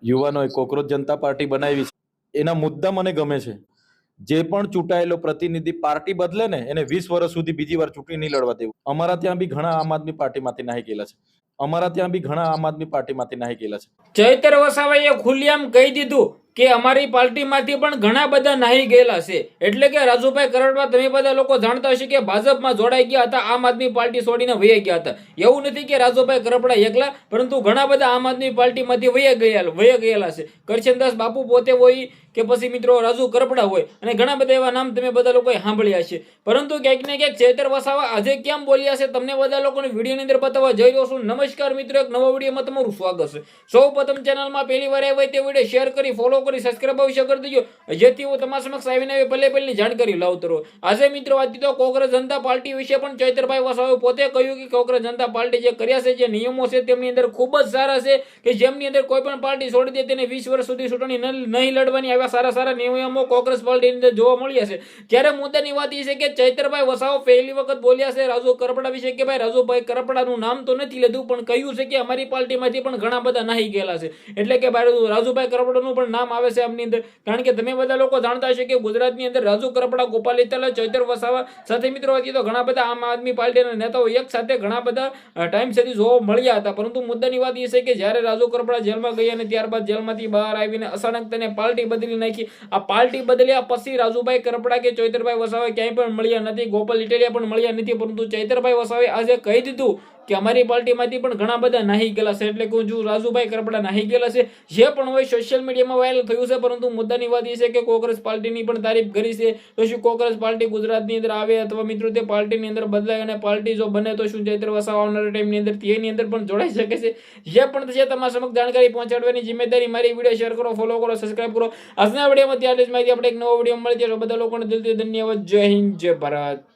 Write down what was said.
યુવાનોએ કોકરોચ જનતા પાર્ટી બનાવી છે, એના મુદ્દા મને ગમે છે. જે પણ ચૂંટાયેલો પ્રતિનિધિ પાર્ટી બદલે ને એને 20 વર્ષ સુધી બીજી વાર ચૂંટણી નહીં લડવા દેવું. અમારા ત્યાં બી ઘણા આમ આદમી પાર્ટીમાંથી નાહી ગયેલા છે. ચૈતર વસાવાએ ખુલ્લેઆમ કહી દીધું કે અમારી પાર્ટીમાંથી પણ ઘણા બધા નાહી ગયેલા છે. એટલે કે રાજુભાઈ કરપડા, તમે બધા લોકો જાણતા હશે કે ભાજપમાં જોડાઈ ગયા હતા, આમ આદમી પાર્ટી છોડીને વહી ગયા હતા. એવું નથી કે રાજુભાઈ કરપડા એકલા, પરંતુ ઘણા બધા આમ આદમી પાર્ટીમાંથી વહી ગયેલા છે. કરશનદાસ બાપુ પોતે હોય કે પછી મિત્રો રાજુ કરપડા હોય, અને ઘણા બધા એવા નામ તમે બધા લોકોએ સાંભળ્યા છે. પરંતુ ક્યાંક ને ક્યાંક ચૈતર વસાવા આજે કેમ બોલ્યા છે તમને બધા લોકોને વિડીયોની અંદર બતાવવા જઈ રહ્યો છું. નમસ્કાર મિત્રો, એક નવા વિડીયોમાં તમારું સ્વાગત છે. સૌ પ્રથમ ચેનલમાં પહેલી વાર આવ્યા હોય તે વિડીયો શેર કરી, ફોલો કરી, સબસ્ક્રાઇબ અવશ્ય કરી દેજો, જેથી હું તમારા સમક્ષ આવીને પહેલી જાણકારી લાવતો રહું. આજે મિત્રો વાત તો કોંગ્રેસ જનતા પાર્ટી વિશે પણ ચૈતરભાઈ વસાવાએ પોતે કહ્યું કે કોંગ્રેસ જનતા પાર્ટી જે કર્યા છે, જે નિયમો છે તેમની અંદર ખૂબ જ સારા છે, કે જેમની અંદર કોઈ પણ પાર્ટી છોડી દે તેને 20 વર્ષ સુધી ચૂંટણી નહીં લડવાની, આવા સારા નિયમો કોંગ્રેસ પાર્ટીની અંદર જોવા મળ્યા છે. ત્યારે મુદ્દાની વાત એ છે કે ચૈતરભાઈ વસાવા પહેલી વખત બોલ્યા છે રાજુ કરપડા વિશે કે ભાઈ રાજુભાઈ કરપડાનું નામ તો નથી લીધું, પણ કહ્યું છે કે અમારી પાર્ટીમાંથી પણ ઘણા બધા નાહી ગયેલા છે. એટલે કે ભાઈ રાજુભાઈ કરપડાનું પણ નામ આવે છે આમની અંદર. કારણ કે તમે બધા લોકો જાણતા હશે કે ગુજરાતની અંદર રાજુ કરપડા, ગોપાલ ઇટાલિયા, ચૈતર વસાવા સાથે મિત્રો હતી તો ઘણા બધા આમ આદમી પાર્ટીના નેતાઓ એક સાથે ઘણા બધા ટાઈમ સુધી જોવા મળ્યા હતા. પરંતુ મુદ્દાની વાત એ છે કે જ્યારે રાજુ કરપડા જેલમાં ગયા અને ત્યારબાદ જેલમાંથી બહાર આવીને અચાનક તેને પાર્ટી બદલી નાખી. આ પાર્ટી બદલ્યા પછી રાજુભાઈ કરપડા કે ચૈતરભાઈ વસાવા ક્યાંય પણ મળ્યા નથી, ગોપાલ ઇટાલિયા પણ મળ્યા નથી. પરંતુ ચૈતરભાઈ વસાવાએ આજે કહી દીધું કે અમારી પાર્ટીમાંથી પણ ઘણા બધા નાહી ગયેલા છે. એટલે કે જો રાજુભાઈ કરપડા નાહી ગયેલા છે, જે પણ હોય સોશિયલ મીડિયામાં વાયરલ થયું છે. પરંતુ મુદ્દાની વાત એ છે કે કોંગ્રેસ પાર્ટીની પણ તારીફ કરી છે. તો શું કોંગ્રેસ પાર્ટી ગુજરાતની અંદર આવે અથવા મિત્રો તે પાર્ટીની અંદર બદલાય અને પાર્ટી જો બને તો શું ચૈતર વસાવા આવનારા ટાઈમની અંદર તેની અંદર પણ જોડાઈ શકે છે? જે પણ થશે તમારા સમક્ષ જાણકારી પહોંચાડવાની જિમ્મેદારી મારી. વિડીયો શેર કરો, ફોલો કરો, સબસ્ક્રાઇબ કરો. આજના વિડીયોમાં ત્યાં જ માહિતી આપણે એક નવો વિડીયો મળી ત્યારે બધા લોકોને દિલથી ધન્યવાદ. જય હિન્દ, જય ભારત.